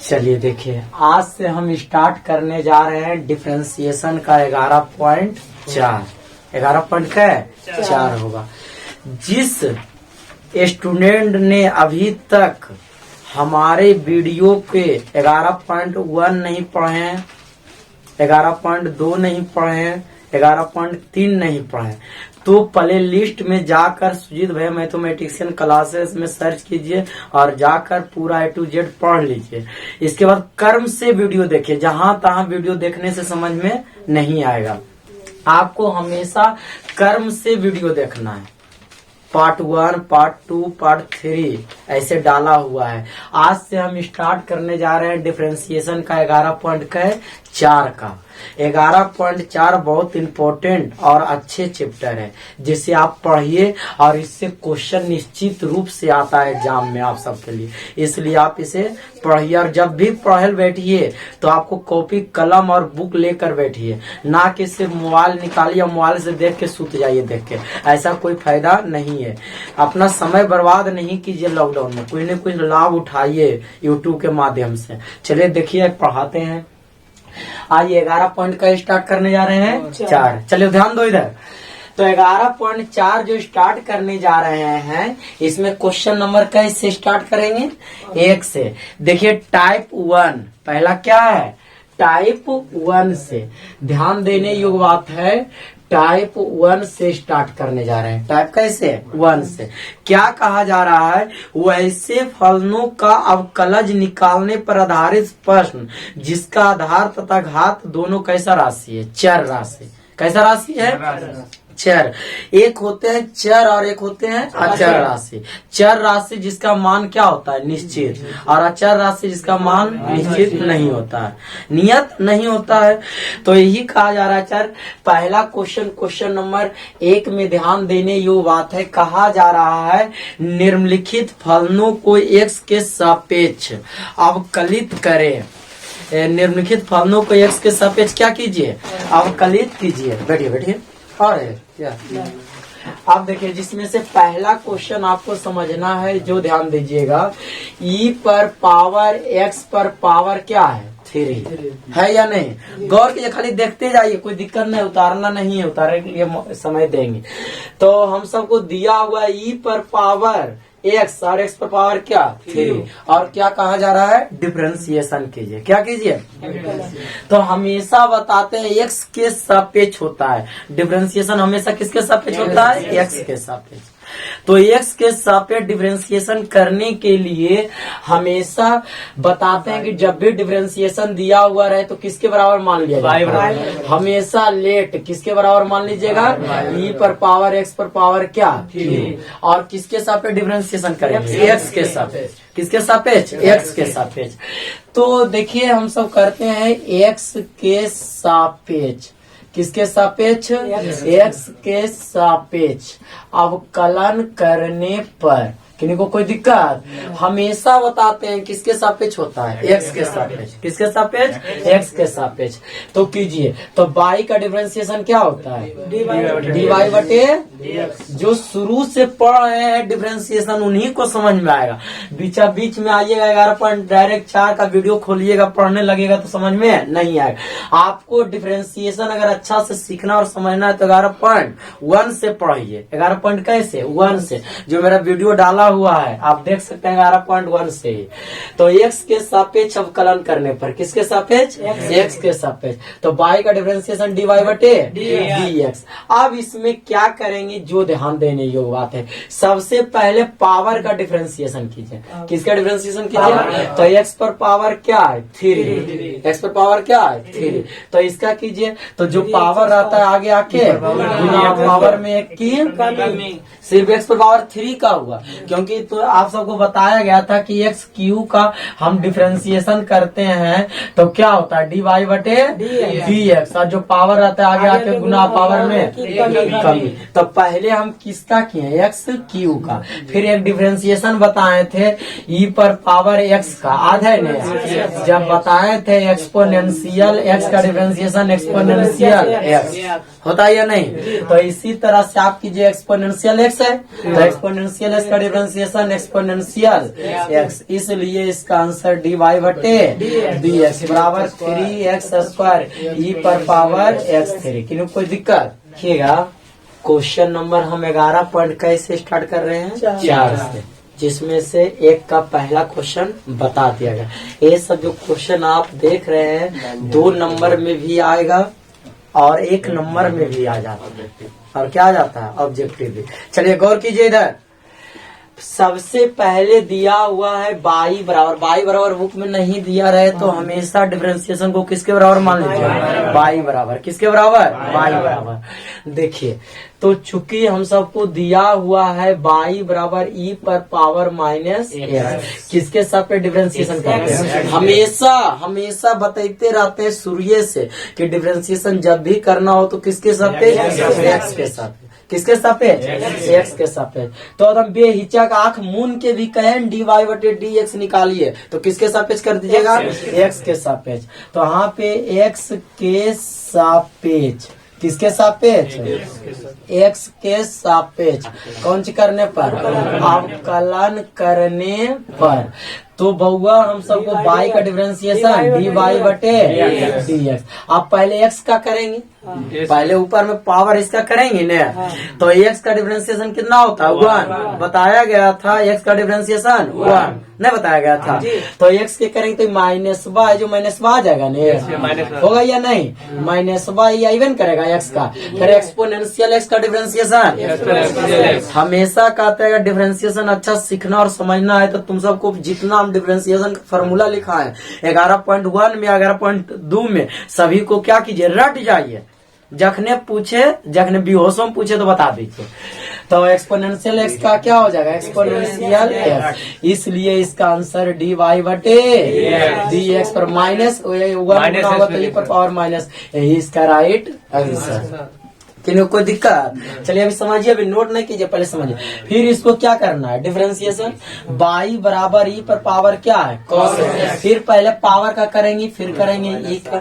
चलिए देखिए, आज से हम स्टार्ट करने जा रहे हैं डिफरेंशिएशन का 11.4। 11.4 होगा। जिस स्टूडेंट ने अभी तक हमारे वीडियो के 11.1 नहीं पढ़े हैं, 11.2 नहीं पढ़े हैं, 11.3 नहीं पढ़े, तो प्ले लिस्ट में जाकर सुजीत भाई मैथमेटिशियन क्लासेस में सर्च कीजिए और जाकर पूरा A to Z पढ़ लीजिए। इसके बाद कर्म से वीडियो देखिए, जहां तहां वीडियो देखने से समझ में नहीं आएगा। आपको हमेशा कर्म से वीडियो देखना है। पार्ट 1, पार्ट 2, पार्ट 3 ऐसे डाला हुआ है। आज से हम स्टार्ट करने जा रहे हैं डिफरेंशिएशन का 11.4 का। 11.4 बहुत इम्पोर्टेंट और अच्छे चैप्टर है, जिसे आप पढ़िए और इससे क्वेश्चन निश्चित रूप से आता है एग्जाम में आप सबके लिए। इसलिए आप इसे पढ़िए और जब भी पढ़े बैठिए तो आपको कॉपी कलम और बुक लेकर बैठिए, ना कि सिर्फ मोबाइल निकालिए और मोबाइल से देख के सूत जाइए देख के। ऐसा कोई फायदा नहीं है। अपना समय बर्बाद नहीं कीजिए। लॉकडाउन में कुछ न कुछ लाभ उठाइए यूट्यूब के माध्यम से। चलिए देखिए, पढ़ाते हैं। आइए 11 पॉइंट का स्टार्ट करने जा रहे हैं 4। चलिए ध्यान दो इधर। तो 11.4 जो स्टार्ट करने जा रहे हैं, इसमें क्वेश्चन नंबर कैसे स्टार्ट करेंगे? 1 से। देखिए टाइप 1 पहला क्या है? टाइप 1 से। ध्यान देने योग्य बात है, टाइप 1 से स्टार्ट करने जा रहे हैं। टाइप कैसे? 1 से। क्या कहा जा रहा है? वैसे फलनों का अवकलज निकालने पर आधारित प्रश्न जिसका आधार तथा घात दोनों कैसा राशि है? चर राशि। कैसा राशि है? चर। एक होते हैं चर और एक होते हैं अचर राशि। चर राशि जिसका मान क्या होता है? निश्चित। और अचर राशि जिसका मान निश्चित नहीं होता है, नियत नहीं होता है। तो यही कहा जा रहा है चर। पहला क्वेश्चन नंबर 1 में ध्यान देने योग्य बात है। कहा जा रहा है निम्नलिखित फलनों को x के सापेक्ष अवकलित करें। निम्नलिखित फलनों को x के सापेक्ष क्या कीजिए? अवकलित कीजिए। बैठिए बैठिए। और क्या आप देखिए, जिसमें से पहला क्वेश्चन आपको समझना है, जो ध्यान दीजिएगा। e पर पावर x पर पावर क्या है? 3 है या नहीं? गौर कीजिए, खाली देखते जाइए, कोई दिक्कत नहीं, उतारना नहीं है, उतारने के लिए समय देंगे। तो हम सबको दिया हुआ e पर पावर x और x पर पावर क्या? 3। और क्या कहा जा रहा है? डिफरेंशिएशन कीजिए। क्या कीजिए? तो हमेशा बताते हैं x के सापेक्ष होता है। डिफरेंशिएशन हमेशा किसके सापेक्ष होता है? x के सापेक्ष। तो x के सापेक्ष डिफरेंशिएशन करने के लिए हमेशा बताते हैं कि जब भी डिफरेंशिएशन दिया हुआ रहे तो किसके बराबर मान लिया जाए? हमेशा लेट किसके बराबर मान लीजिएगा? e पर पावर x पर पावर क्या? 3। और किसके सापेक्ष डिफरेंशिएशन करेंगे? x के सापेक्ष। किसके सापेक्ष? x के सापेक्ष। तो देखिए, हम सब करते हैं x के सापेक्ष। किसके सापेक्ष? x के सापेक्ष अवकलन करने पर किन्हीं को कोई दिक्कत? हमेशा बताते हैं किसके सापेक्ष होता है? x के सापेक्ष। किसके सापेक्ष? x के सापेक्ष। तो कीजिए, तो y का डिफरेंशिएशन क्या होता है? dy बटे। जो शुरू से पढ़ रहे हैं डिफरेंशिएशन उन्हीं को समझ में आएगा। बीचा बीच में आइएगा 11.4 का वीडियो खोलिएगा, पढ़ने लगेगा तो समझ में नहीं आएगा। आपको डिफरेंशिएशन अगर अच्छा से सीखना और समझना है तो 11.1 से पढ़िए। 11 कैसे? 1 से, जो मेरा वीडियो डाला हुआ है आप देख सकते हैं 11.1 से। तो x के सापेक्ष अवकलन करने पर किसके सापेक्ष? x के सापेक्ष। तो y का डिफरेंशिएशन dy बटे dx। अब इसमें क्या करेंगे, जो ध्यान देने योग्य बात है, सबसे पहले पावर का डिफरेंशिएशन कीजिए। किसका डिफरेंशिएशन कीजिए? तो x पर पावर क्या है? 3। x पर पावर क्या है? 3। तो इसका कीजिए, तो जो पावर रहता है आगे आके गुना पावर में 1 की सिर्फ x पर पावर 3 का हुआ, क्योंकि तो आप सबको बताया गया था कि x क्यू का हम डिफरेंशिएशन करते हैं तो क्या होता है? dy बटे dx। और जो पावर रहता है आगे आके गुना पावर में कमी। तो पहले हम किसका किए? x क्यू का। फिर एक डिफरेंशिएशन बताए थे e पर पावर x का, आधे ने जब बताए थे एक्सपोनेंशियल x का डिफरेंशिएशन एक्सपोनेंशियल x होता है या नहीं? तो इसी तरह से आप कीजिए, एक्सपोनेंशियल x है तो एक्सपोनेंशियल x का डिफरेंशिएशन डिफरेंशिएशन एक्सपोनेंशियल एक्स, इसलिए इसका आंसर dy बटे dx बराबर 3x² e पर पावर x3। किन्हीं कोई दिक्कत? देखिएगा क्वेश्चन नंबर हम 11 पॉइंट कैसे स्टार्ट कर रहे हैं? 4 से, जिसमें से एक का पहला क्वेश्चन बता दिया गया। ये सब जो क्वेश्चन आप देख रहे हैं 2 नंबर में भी आएगा और 1 नंबर में भी आ जाता है। और क्या आ जाता है? ऑब्जेक्टिव भी। चलिए गौर कीजिए, इधर सबसे पहले दिया हुआ है बाई बराबर बुक में नहीं दिया रहे तो हमेशा डिफरेंशिएशन को किसके बराबर मान लीजिए? बाई बराबर। किसके बराबर? बाई बराबर। देखिए तो चूंकि हम सबको दिया हुआ है बाई बराबर ई पर पावर माइनस एक्स, किसके साथ पे डिफरेंशिएशन करते हैं? हमेशा बताते रहते हैं शुरू से कि डिफरेंशिएशन जब भी करना हो तो किसके साथ पे? एक्स के साथ। किसके सापेक्ष? एक्स के सापेक्ष। तो अगर हम बेहिचक आंख मून के भी कहें dy बटे dx निकालिए तो किसके सापेक्ष कर दीजिएगा? एक्स के सापेक्ष। तो यहाँ पे एक्स के सापेक्ष, किसके सापेक्ष? एक्स के सापेक्ष। कौन सी करने पर? अवकलन करने पर। तो बउआ हम सबको y का डिफरेंशिएशन dy बटे dx। आप पहले x का करेंगे, पहले ऊपर में पावर इसका करेंगे न, तो x का डिफरेंशिएशन कितना होता है? 1 बताया गया था। x का डिफरेंशिएशन 1 नहीं बताया गया था। तो x के करेंगे तो माइनस वाई, जो माइनस वाई आ जाएगा न, होगा या नहीं? माइनस वाई इवन करेगा x का। फिर एक्सपोनेंशियल x का डिफरेंशिएशन। हमेशा कहते हैं डिफरेंशिएशन अच्छा सीखना और समझना है तो तुम सबको जितना हम डिफरेंशिएशन का फॉर्मूला लिखा है 11.1 में 11.2 में सभी को क्या कीजिए? रट जाइए। जखने बेहोशों पूछे तो बता दीजिए। तो एक्सपोनेंशियल एक्स का क्या हो जाएगा? Exponential x. इसलिए इसका आंसर dy बटे dx पर माइनस 1 होगा तो e पर पावर माइनस, यही इसका राइट आंसर। किन्हीं कोई दिक्कत? चलिए अभी समझिए, अभी नोट नहीं कीजिए, पहले समझिए। फिर इसको क्या करना है? डिफरेंशिएशन बाई बराबर ई पर पावर क्या है? कॉस। फिर पहले पावर का करेंगे, फिर करेंगे ई का,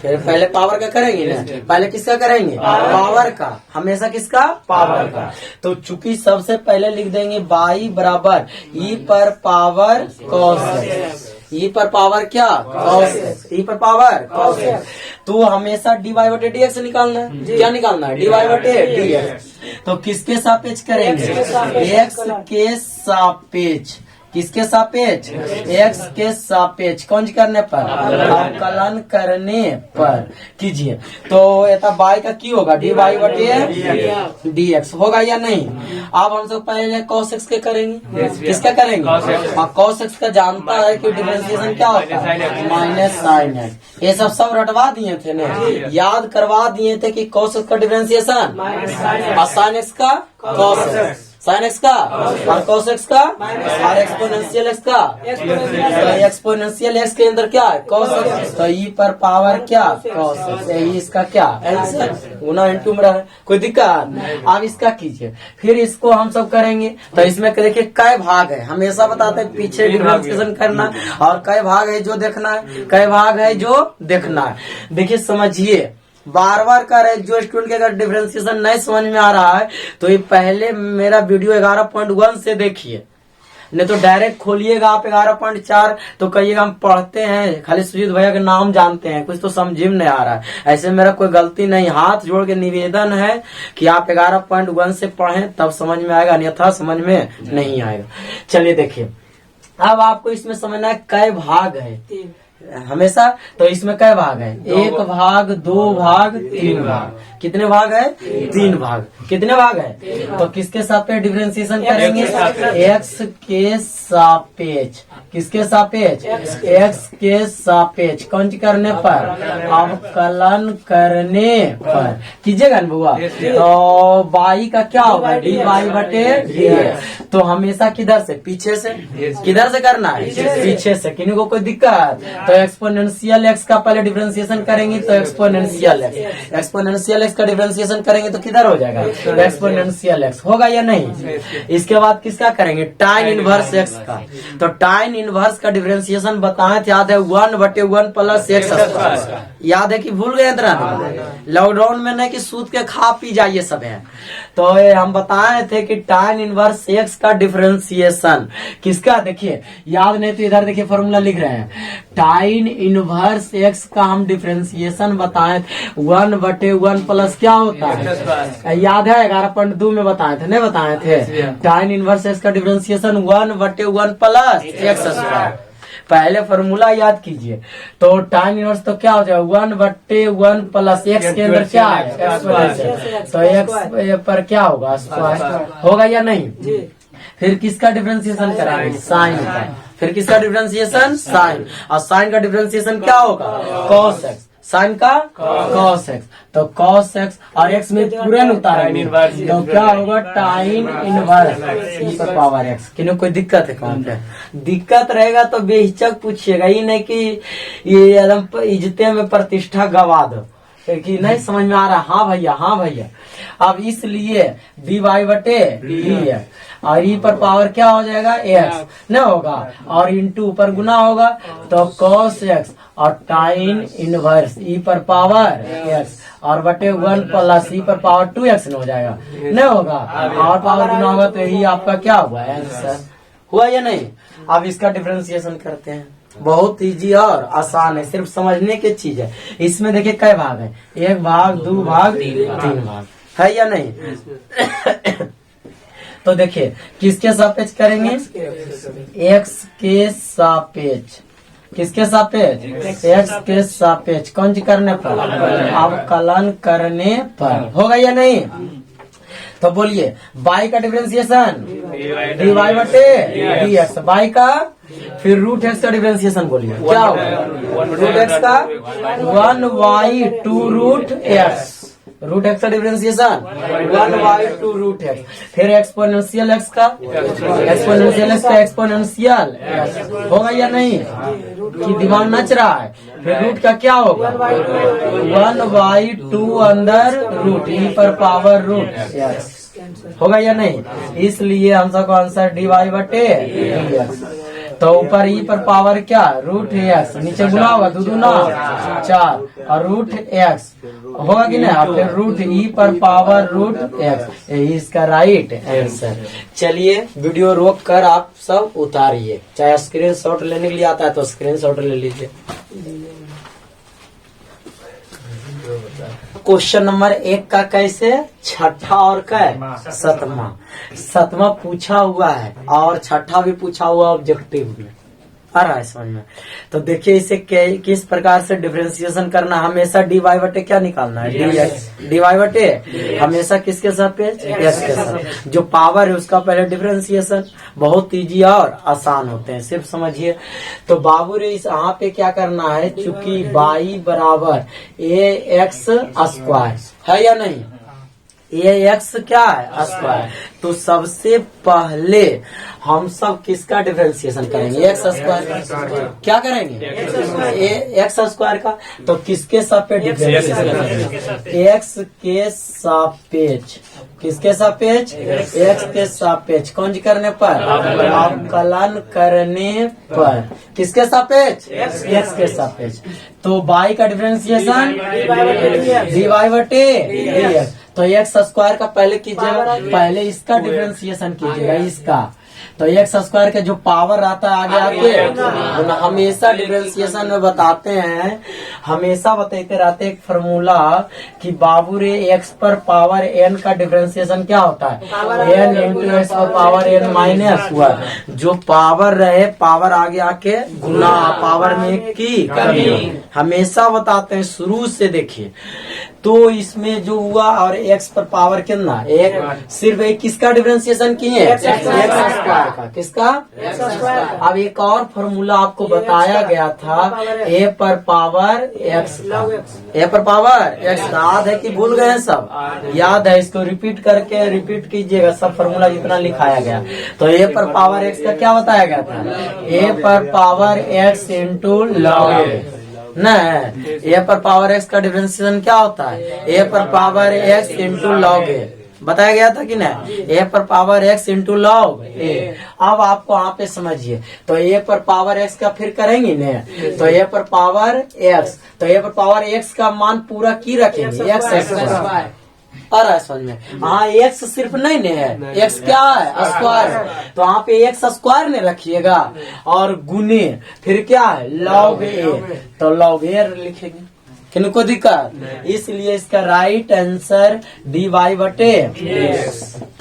फिर पहले पावर का करेंगे ना, पहले किसका करेंगे? पावर का। हमेशा किसका? पावर का। तो चूंकि सबसे पहले लिख देंगे बाई बराबर ई पर पावर कॉस। ई पर पावर क्या? कॉस। ई पर पावर कॉस। तो हमेशा dy बटे dx निकालना है। क्या निकालना है? dy बटे dx। तो किसके सापेक्ष करेंगे? x के सापेक्ष। किसके सापेक्ष? x के सापेक्ष। कौन करने पर? अवकलन करने पर कीजिए। तो ये बाई का की होगा? dy बटे dx होगा या नहीं? अब हम सब पहले cos x के करेंगे। किसका करेंगे? और cos x का जानता है कि डिफरेंशिएशन क्या होता है? Minus sine x। ये सब रटवा दिए थे ना, याद करवा दिए थे कि cos x का डिफरेंशिएशन और साइन x का cos x, साइन एक्स का और cos x का और एक्सपोनेंशियल x का। एक्सपोनेंशियल x के अंदर क्या है? cos x। तो e पर पावर क्या? cos x। यही इसका क्या आंसर? गुना इंटू में रहा। कोई दिक्कत? अब इसका कीजिए, फिर इसको हम सब करेंगे। तो इसमें देखिए कई भाग है, हमेशा बताते हैं पीछे डिफरेंशिएशन करना, और कई भाग है जो देखना है, कई भाग है जो देखना है। देखिए समझिए, बार कर रहे, जो स्टूडेंट के अगर डिफरेंशिएशन नहीं समझ में आ रहा है तो ये पहले मेरा वीडियो 11.1 से देखिए, नहीं तो डायरेक्ट खोलिएगा आप 11.4 तो कहिएगा हम पढ़ते हैं खाली सुजीत भैया के नाम जानते हैं, कुछ तो समझ में नहीं आ रहा है। ऐसे मेरा कोई गलती नहीं, हाथ जोड़ के निवेदन है कि आप 11.1 से पढ़ें तब समझ में आएगा, अन्यथा समझ में नहीं आएगा। चलिए देखिए, अब आपको इसमें समझना है कै भाग है हमेशा। तो इसमें कै भाग है? 1 भाग, 2 भाग, 3 भाग। कितने भाग है? 3 भाग। कितने भाग है? तो किसके सापेक्ष डिफरेंशिएशन करेंगे? x के सापेक्ष। किसके सापेक्ष? x के सापेक्ष। कौन करने पर? अवकलन करने पर कीजिएगा ना बुआ। तो बाई का क्या होगा? dy बटे dx। तो हमेशा किधर से? पीछे से। किधर से करना है? पीछे से। किन्हीं को कोई दिक्कत? तो एक्सपोनेंशियल एक्स का पहले डिफरेंशिएशन करेंगे तो एक्सपोनेंशियल एक्स का डिफरेंशिएशन करेंगे तो किधर हो जाएगा एक्सपोनेंशियल एक्स, होगा या नहीं। इसके बाद किसका करेंगे टाइन इनवर्स एक्स का, तो टाइन इनवर्स का डिफरेंशिएशन बताए थे, याद है 1/1 प्लस एक्स स्क्वायर, याद है कि भूल गए लॉकडाउन में नहीं कि सूद के खा पी जाइए सब है। तो हम बताए थे कि टाइन इनवर्स एक्स का डिफरेंशिएशन किसका, देखिए याद नहीं तो इधर देखिए फॉर्मूला लिख रहे हैं, टाइन इनवर्स एक्स का हम डिफरेंशिएशन बताए 1/1 प्लस क्या होता है, याद है 11.2 में बताए थे, नहीं बताए थे। टाइन इनवर्स एक्स का डिफरेंशिएशन 1/1 प्लस एक्स स्क्वायर, पहले फॉर्मूला याद कीजिए। तो टाइन इनवर्स तो क्या हो जाएगा 1/1 प्लस एक्स के अंदर क्या है एक्स, तो एक्स पर क्या होगा स्क्वायर, होगा या नहीं। फिर किसका डिफरेंशिएशन कराएंगे साइन का, फिर किसका डिफरेंशिएशन साइन, और साइन का डिफरेंशिएशन क्या होगा कॉस एक्स, साइन का कॉस एक्स, तो कॉस एक्स और एक्स में पूरे उतारेंगे तो क्या होगा टाइन इनवर्स ई पर पावर एक्स। किन्हों कोई दिक्कत है कौन पे, दिक्कत रहेगा तो बेहिचक पूछिएगा, ये नहीं कि ये एकदम इज्जते में प्रतिष्ठा गवा दो कि नहीं समझ में आ रहा, हाँ भैया हाँ भैया। अब इसलिए dy बटे dx और ई पर पावर क्या हो जाएगा एक्स न होगा, और इंटू ऊपर गुना होगा तो cos x और टाइन इनवर्स ई पर पावर एक्स और बटे 1 प्लस ई पर पावर 2x न हो जाएगा, न होगा और पावर गुना होगा तो यही आपका क्या हुआ आंसर, हुआ या नहीं। अब इसका डिफरेंशिएशन करते हैं, बहुत इजी और आसान है, सिर्फ समझने की चीज है। इसमें देखिए कई भाग है, 1 भाग 2 भाग 3 भाग, है या नहीं। तो देखिए किसके सापेक्ष करेंगे एक्स के सापेक्ष, किसके सापेक्ष एक्स के सापेक्ष, कौन सी करने पर अवकलन करने पर, होगा या नहीं। तो बोलिए बाई का डिफरेंशिएशन dy बटे dx, बाई का फिर रूट एक्स का डिफरेंशिएशन बोलिए क्या होगा रूट एक्स का 1/2 रूट एक्स, रूट एक्स का डिफरेंशिएशन 1/2 रूट एक्स, फिर एक्सपोनेंशियल एक्स का एक्सपोनेंशियल होगा या नहीं, कि दिमाग नच रहा है। फिर रूट का क्या होगा 1/2 अंदर रूट ई पर पावर रूट एक्स, होगा या नहीं। इसलिए हम सबको आंसर dy बटे dx, तो ऊपर ई पर पावर क्या रूट एक्स, नीचे गुना होगा 2 दूना 4 और रूट एक्स होगा कि नहीं, और फिर रूट ई पर पावर रूट एक्स, यही इसका राइट आंसर। चलिए वीडियो रोक कर आप सब उतारिए, चाहे स्क्रीनशॉट लेने के लिए आता है तो स्क्रीनशॉट ले लीजिए। क्वेश्चन नंबर 1 का कैसे छठा और कै सतमा पूछा हुआ है और छठा भी पूछा हुआ ऑब्जेक्टिव में, आ रहा है समझ में। तो देखिए इसे किस प्रकार से डिफरेंशिएशन करना, हमेशा dy बटे क्या निकालना है dx, dy बटे हमेशा किसके सापेक्ष x के साथ, जो पावर है उसका पहले डिफरेंशिएशन, बहुत इजी और आसान होते हैं, सिर्फ समझिए। तो बाबू रे इस यहाँ पे क्या करना है, चूंकि y बराबर ax स्क्वायर है या नहीं, ax क्या है स्क्वायर, तो सबसे पहले हम सब किसका डिफरेंशिएशन करेंगे एक्स स्क्वायर, क्या करेंगे एक्स स्क्वायर का, तो किसके सापेक्ष डिफरेंशिएशन करेंगे एक्स के सापेक्ष, किसके सापेक्ष एक्स के सापेक्ष, कौन जी करने पर अवकलन करने पर, किसके सापेक्ष एक्स के सापेक्ष। तो बाई का डिफरेंशिएशन dy बटे dx, तो एक्स स्क्वायर का पहले कीजिएगा, पहले इसका डिफरेंशिएशन कीजिएगा इसका, तो एक्स स्क्वायर के जो पावर आता है आगे आके हमेशा डिफरेंशिएशन में बताते हैं, हमेशा बताते रहते एक फॉर्मूला कि बाबू रे एक्स पर पावर एन का डिफरेंशिएशन क्या होता है एन इंटू एक्स पर पावर एन माइनस 1, जो पावर रहे पावर आगे आके गुना पावर में की कमी, हमेशा बताते हैं शुरू से। देखिए तो इसमें जो हुआ और x पर पावर कितना एक, सिर्फ एक किसका डिफरेंशिएशन किए x स्क्वायर का, किसका x स्क्वायर। अब एक और फॉर्मूला आपको बताया गया था a पर पावर x, a पर पावर x, याद है कि भूल गए सब? याद है, इसको रिपीट करके रिपीट कीजिएगा सब फॉर्मूला जितना लिखाया गया। तो a पर पावर x का क्या बताया गया था? a पर पावर x इंटू लॉग न, ए पर पावर एक्स का डिफरेंशिएशन क्या होता है? ए पर पावर एक्स इंटू लॉग ए, बताया गया था कि नहीं? ए पर पावर एक्स इंटू लॉग ए। अब आपको यहाँ पे समझिए, तो ए पर पावर एक्स का फिर करेंगे न, तो ए पर पावर एक्स, तो ए पर पावर एक्स का मान पूरा की रखेंगे एक्स स्क्वायर। आ रहा है समझ में? हाँ, एक्स सिर्फ नहीं ने है, एक्स क्या है? स्क्वायर। तो यहाँ पे एक्स स्क्वायर ने रखिएगा और गुने फिर क्या है? लॉग ए, तो लॉग ए लिखेंगे, किनको दिक्कत? इसलिए इसका राइट आंसर dy बटे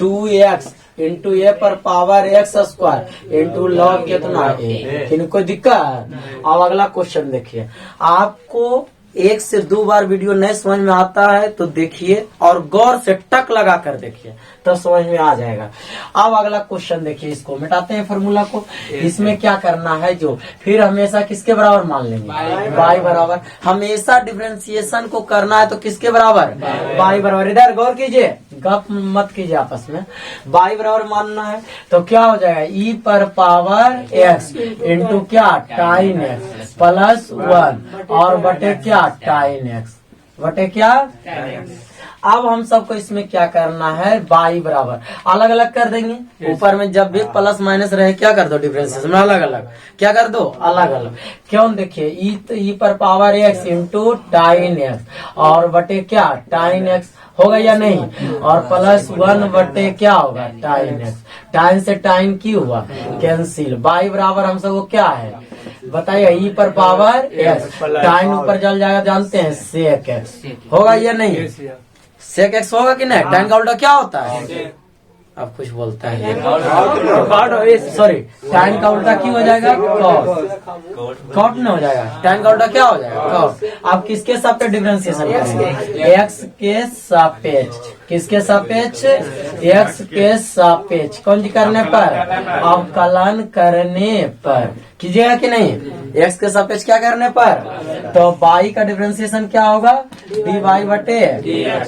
2x इंटू ए पर power x square into log कितना ए, किनको दिक्कत? अब अगला क्वेश्चन देखिए, आपको एक से दो बार वीडियो नहीं समझ में आता है तो देखिए और गौर से टक लगा कर देखिए तो समझ में आ जाएगा। अब अगला क्वेश्चन देखिए, इसको मिटाते हैं फॉर्मूला को। इसमें क्या करना है, जो फिर हमेशा किसके बराबर मान लेंगे? y बराबर। हमेशा डिफरेंशिएशन को करना है तो किसके बराबर? y बराबर। इधर गौर कीजिए, गप मत कीजिए आपस में। y बराबर मानना है तो क्या हो जाएगा? e पर पावर x इंटू क्या? टाइन x प्लस 1 और बटे क्या? टाइन x बटे क्या? अब हम सबको इसमें क्या करना है? y बराबर अलग अलग कर देंगे। ऊपर में जब भी प्लस माइनस रहे क्या कर दो? डिफरेंशिएशन में अलग अलग क्या कर दो? अलग अलग। क्यों? देखिए e पर पावर x इंटू टाइन x और बटे क्या? टाइन x होगा या नहीं? और प्लस 1 बटे क्या होगा? टाइन x। टाइन से टाइन की हुआ कैंसिल। y बराबर हम सबको क्या है बताइए? e पर पावर x, टाइन ऊपर चल जाएगा, जानते हैं सेक x होगा या नहीं? सेक एक्स होगा कि नहीं? टाइन का उल्टा क्या होता है? अब कुछ बोलता है, सॉरी, टाइन का उल्टा क्यों हो जाएगा? कॉट। कॉट नहीं हो जाएगा, टाइन का उल्टा क्या हो जाएगा? कॉट। आप किसके सापेक्ष डिफरेंशिएशन करेंगे? एक्स के सापेक्ष। किसके सापेक्ष? एक्स के सापेक्ष। कौन सी करने पर? अवकलन करने पर। कीजिएगा कि नहीं? एक्स के सापेक्ष क्या करने पर? तो y का डिफरेंशिएशन क्या होगा? dy बटे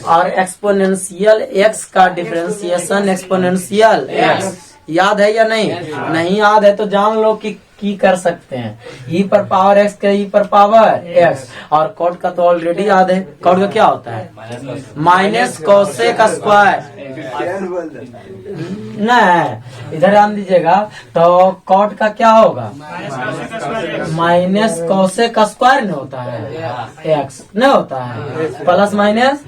और एक्सपोनेंशियल x का डिफरेंशिएशन एक्सपोनेंशियल x। याद है या नहीं? नहीं याद है तो जान लो कि कर सकते हैं। e पर पावर x का e पर पावर x और कॉट का तो ऑलरेडी याद है। कॉट का क्या होता है? Minus cosec square. नहीं, इधर ध्यान दीजिएगा, तो कॉट का क्या होगा? माइनस कोसेक स्क्वायर नहीं होता है, x नहीं होता है, प्लस माइनस,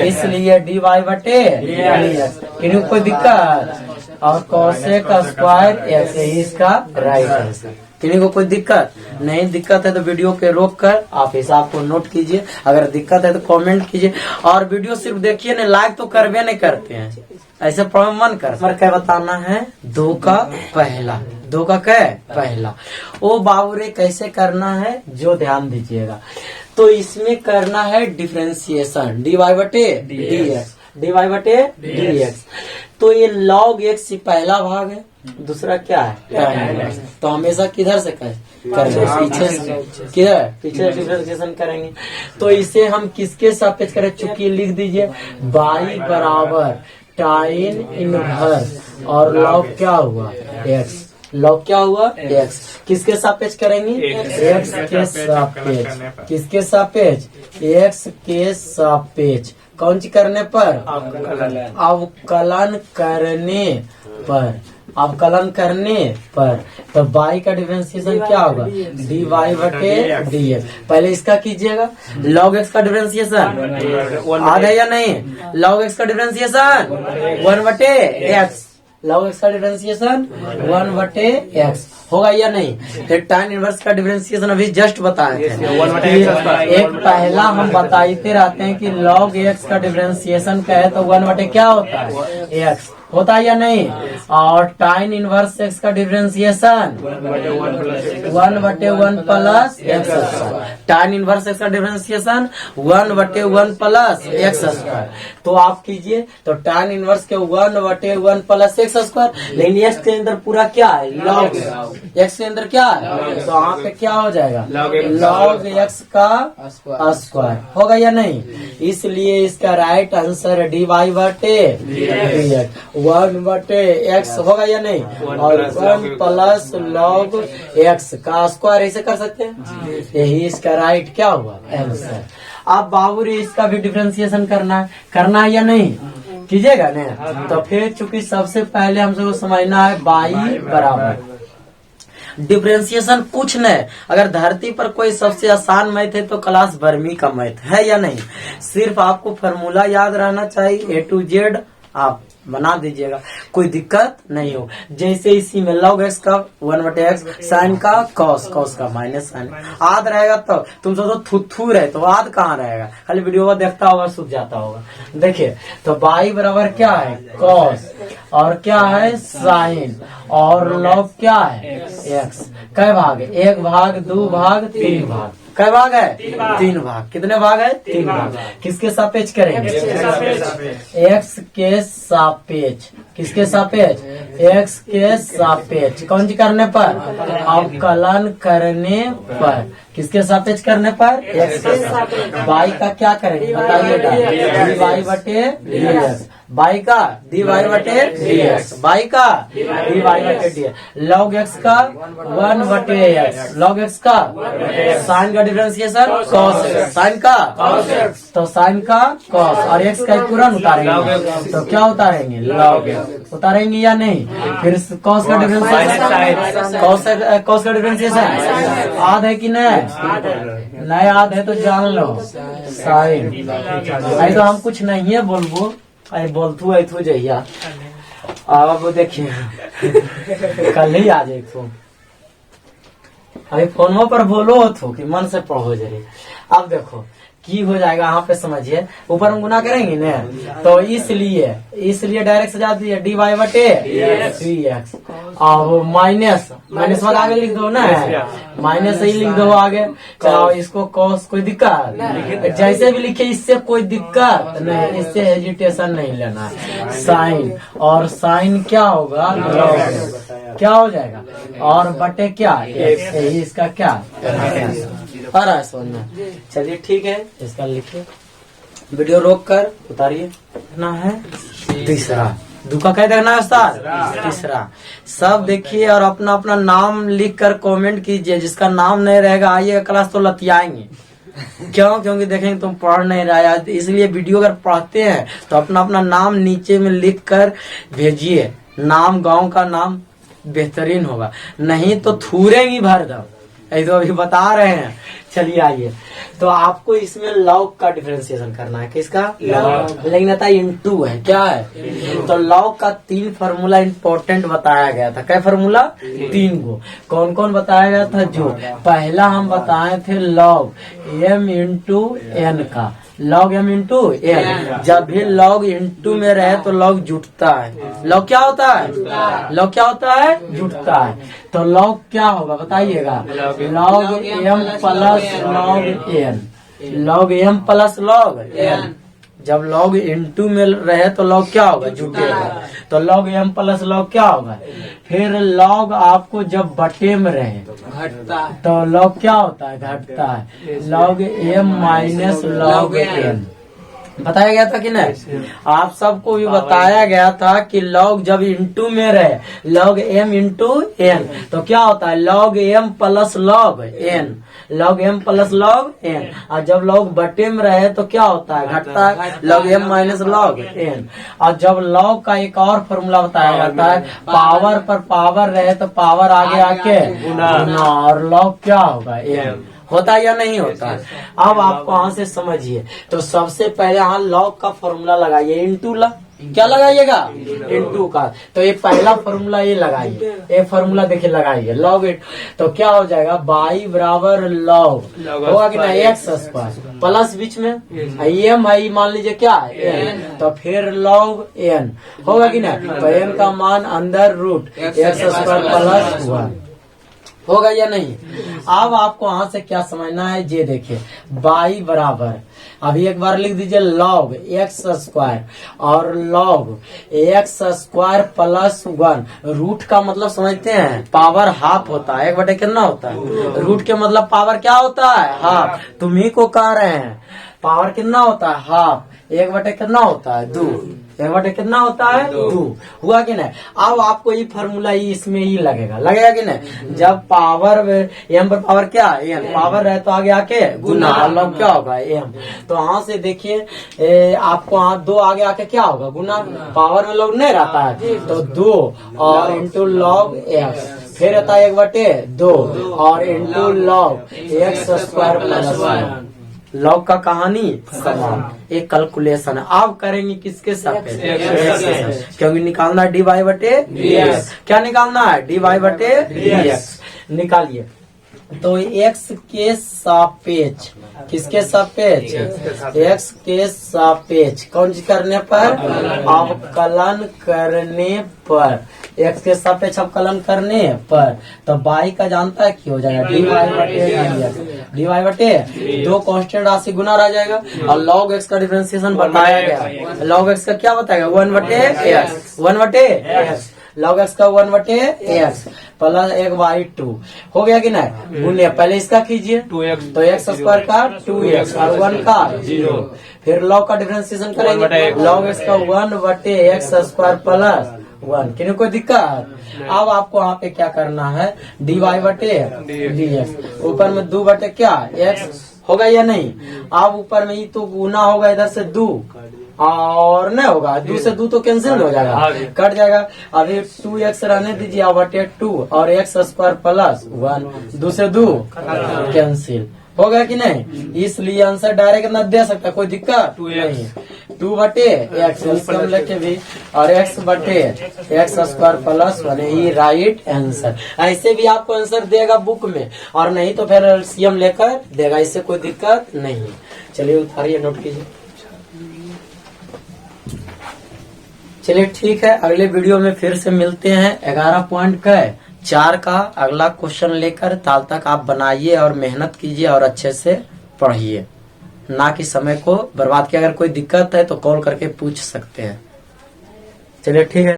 इसलिए dy बटे dx। किन्हीं कोई दिक्कत? और कोसेक स्क्वायर x, यही इसका राइट आंसर। किन्हीं को कोई दिक्कत नहीं? दिक्कत है तो वीडियो के रोक कर आप हिसाब को नोट कीजिए, अगर दिक्कत है तो कमेंट कीजिए। और वीडियो सिर्फ देखिए ना, लाइक तो करवे नहीं करते हैं, ऐसे मन कर। पर क्या बताना है? 2 का पहला, 2 का क्या? पहला। ओ बाबूरे कैसे करना है जो ध्यान दीजिएगा। तो इसमें करना है डिफरेंशिएशन dy बटे dx, dy बटे dx। तो ये log x ही पहला भाग है, दूसरा क्या है? टाइन x। तो हमेशा किधर से करेंगे? पीछे से। किधर? पीछे डिफरेंशिएशन करेंगे। तो इसे हम किसके सापेक्ष करें? चूंकि लिख दीजिए y बराबर टाइन इनवर्स और log क्या हुआ? x। log क्या हुआ? x। किसके सापेक्ष करेंगे? x के सापेक्ष। किसके सापेक्ष? x के सापेक्ष। कौन सी करने पर? अवकलन करने पर। अवकलन करने पर। तो y का डिफरेंशिएशन क्या होगा? dy बटे dx। पहले इसका कीजिएगा, log x का डिफरेंशिएशन याद है या नहीं? log x का डिफरेंशिएशन 1 बटे x। log x का डिफरेंशिएशन 1 बटे x। होगा या नहीं? फिर tan इनवर्स का डिफरेंशिएशन अभी जस्ट बताए थे। एक पहला हम बताते रहते हैं कि log x का डिफरेंशिएशन क्या है, तो 1/, क्या होता है? x होता है या नहीं? और tan इनवर्स x का differentiation 1/1 plus x square. tan inverse x का डिफरेंशिएशन 1/1 प्लस x स्क्वायर। तो आप कीजिए, तो tan इनवर्स के 1/1 प्लस x स्क्वायर, लेकिन x के अंदर पूरा क्या है? log x के अंदर क्या है? तो यहाँ पे क्या हो जाएगा? log x का स्क्वायर होगा या नहीं? इसलिए इसका राइट आंसर dy/dx 1/x होगा या नहीं? और 1 प्लस log x का स्क्वायर ऐसे कर सकते हैं। यही इसका राइट क्या हुआ? आंसर। अब बाबूरी इसका भी डिफरेंशिएशन करना है या नहीं? कीजिएगा ना। तो फिर चूंकि सबसे पहले हमसे समझना है y बराबर डिफरेंशिएशन कुछ नहीं। अगर धरती पर कोई सबसे आसान मैथ है तो क्लास 12वीं का मैथ है या नहीं? सिर्फ आपको फॉर्मूला याद रहना चाहिए, A to Z आप बना दीजिएगा, कोई दिक्कत नहीं हो। जैसे इसी में log x का 1/x, साइन का cos का माइनस साइन, आध रहेगा तो तुम सोचो थुथू रहे तो आध कहाँ रहेगा? खाली वीडियो देखता होगा, सूझ जाता होगा। देखिए तो y बराबर क्या है? cos और क्या है? साइन और log क्या है? x। कै भाग है? 1 भाग 2 भाग 3 भाग। कै भाग है? 3 भाग। कितने भाग है? 3 भाग। किसके सापेक्ष करेंगे? x के सापेक्ष। किसके सापेक्ष? x के सापेक्ष। कौन सी करने पर? अवकलन करने पर। किसके सापेक्ष करने पर? x के सापेक्ष। y का क्या करेंगे बताइएगा? dy/dx। y का dy/dx। y का dy/dx। log x का 1/x। log x का साइन का डिफरेंशिएशन cos x। साइन का cos x। तो साइन का cos और x का तुरंत उतारेंगे, तो क्या उतारेंगे? log x उतारेंगे या नहीं? फिर cos का डिफरेंशिएशन, cos का डिफरेंशिएशन आध है कि नहीं? नहीं आध है तो जान लो साइन। नहीं तो हम कुछ नहीं है बोलबो, अरे बोलथू ऐथू जहिया। अब देखिए कल ही आ जाए तो अभी फोनों पर बोलो तो कि मन से पढ़ो जरे। अब देखो की हो जाएगा, यहाँ पे समझिए, ऊपर हम गुना करेंगे ना, तो इसलिए डायरेक्ट से जाती है dy/dx और माइनस वाला आगे लिख दो ना, माइनस ही लिख दो आगे। तो इसको cos कोई दिक्कत जैसे भी लिखे, इससे कोई दिक्कत नहीं, इससे हेजिटेशन नहीं लेना। साइन और साइन क्या होगा? log क्या हो जाएगा? और बटे क्या? यही इसका क्या आ रहा है समझ में? चलिए ठीक है, इसका लिखिए, वीडियो रोक कर उतारिए। ना है तीसरा, दुका कह देना उस्ताद, तीसरा। सब देखिए और अपना अपना नाम लिख कर कमेंट कीजिए। जिसका नाम नहीं रहेगा आइए क्लास तो लतियाएंगे। क्यों? क्योंकि देखेंगे तुम पढ़ नहीं रहा, इसलिए वीडियो अगर पढ़ते हैं तो अपना अपना नाम नीचे में लिख कर भेजिए। नाम, गांव का नाम बेहतरीन होगा, नहीं तो थूरेंगी भर दो, ऐसे अभी बता रहे हैं। चलिए आइए, तो आपको इसमें लॉग का डिफरेंशिएशन करना है। किसका? लॉग। लेकिन था इनटू है, क्या है? तो लॉग का 3 फार्मूला इंपॉर्टेंट बताया गया था। क्या फार्मूला? 3 गो। कौन कौन बताया गया था? जो पहला हम बताए थे लॉग m इंटू n का, log m इंटू n। जब भी log इंटू में रहे तो log जुटता है। log क्या होता है? log क्या होता है? जुटता है। तो log क्या होगा बताइएगा? log m plus log n। log m plus log n। जब log इंटू में रहे तो log क्या होगा? जुटेगा। तो log m प्लस log क्या होगा? फिर log आपको जब बटे में रहे घटता है, तो log क्या होता है? घटता है। log m minus log n बताया गया था कि नहीं? आप सबको भी बताया गया था कि log जब इंटू में रहे, log m इंटू n, तो क्या होता है? log m plus log n। log m plus log n। और जब log बटे में रहे तो क्या होता है? घटता है, log m minus log n। और जब log का एक और फॉर्मूला बताया जाता है, पावर पर पावर रहे तो पावर आगे आके गुना, और log क्या होगा? m होता या नहीं होता? अब आप वहां से समझिए। तो सबसे पहले यहाँ log का फॉर्मूला लगाइए, इंटू ला क्या लगाइएगा, इंटू का। तो ये पहला फॉर्मूला ये लगाइए, ये फॉर्मूला देखिए लगाइए, लॉग इट। तो क्या हो जाएगा, y बराबर लॉग होगा कि ना एक्स स्क्वायर प्लस बीच में एम है, मान लीजिए क्या एन, तो फिर लॉग एन होगा कि ना। तो एन का मान अंदर रूट एक्स स्क्वायर प्लस 1 होगा या नहीं। अब आपको यहाँ से क्या समझना है, ये देखिए y बराबर, अभी एक बार लिख दीजिए लॉग एक्स स्क्वायर और log X square plus 1। Root का मतलब समझते हैं, पावर हाफ होता है, 1/, कितना होता है रूट के मतलब पावर क्या होता है, हाफ। तुम्ही को कह रहे हैं पावर कितना होता है, हाफ। 1/, कितना होता है 2, 1/, कितना होता है 2, हुआ कि नहीं। अब आपको ये फॉर्मूला इसमें ही लगेगा कि नहीं। जब पावर एम पर पावर क्या एन पावर है तो आगे आके गुना, लॉग क्या होगा एम। तो यहाँ से देखिए आपको यहाँ 2 आगे आके क्या होगा गुना, पावर में लॉग नहीं रहता है तो 2 और इंटू लॉग एक्स, फिर रहता है 1/2 और into log X square plus 1। Log का कहानी समाप्त, एक कैलकुलेशन है। आप करेंगे किसके सापेक्ष, क्योंकि निकालना है dy/dx। क्या निकालना है, dy/dx निकालिए। तो x के सापेक्ष, किसके सापेक्ष, x के सापेक्ष कौन चीज करने पर, अवकलन करने पर, x के सापेक्ष अवकलन करने पर। तो y का जानता है क्या हो जाएगा, dy/dx, 2 कांस्टेंट राशि गुना रह जाएगा और log x का डिफरेंशिएशन बताया गया। log x का क्या बताएगा, 1/x, 1/x log x का 1/x प्लस 1/2 हो गया कि नहीं। गुने पहले इसका कीजिए, 2x, तो x स्क्वायर का 2x और 1 का 0, फिर log का डिफरेंशिएशन करेंगे, log x का 1/x स्क्वायर प्लस 1। किन्हीं कोई दिक्कत। अब आपको यहाँ पे क्या करना है, dy/dx, ऊपर में 2 क्या x होगा या नहीं। अब ऊपर में ये तो गुना होगा, इधर से 2 और नहीं होगा, 2 से 2 तो कैंसिल हो जाएगा, कट जाएगा। अभी 2x रहने दीजिए, 2 और x स्क्वायर प्लस 1, 2 से 2 कैंसिल हो गया कि नहीं। इसलिए आंसर डायरेक्ट न दे सकता, कोई दिक्कत नहीं। 2/x इसको लेके भी और x/x स्क्वायर प्लस 1, ये राइट आंसर। ऐसे भी आपको आंसर देगा बुक में, और नहीं तो फिर एलसीएम लेकर देगा, इससे कोई दिक्कत नहीं। चलिए उतारिए, नोट कीजिए। चलिए ठीक है, अगले वीडियो में फिर से मिलते हैं 11.4 का अगला क्वेश्चन लेकर। तब तक आप बनाइए और मेहनत कीजिए और अच्छे से पढ़िए, ना कि समय को बर्बाद किया। अगर कोई दिक्कत है तो कॉल करके पूछ सकते हैं। चलिए ठीक है।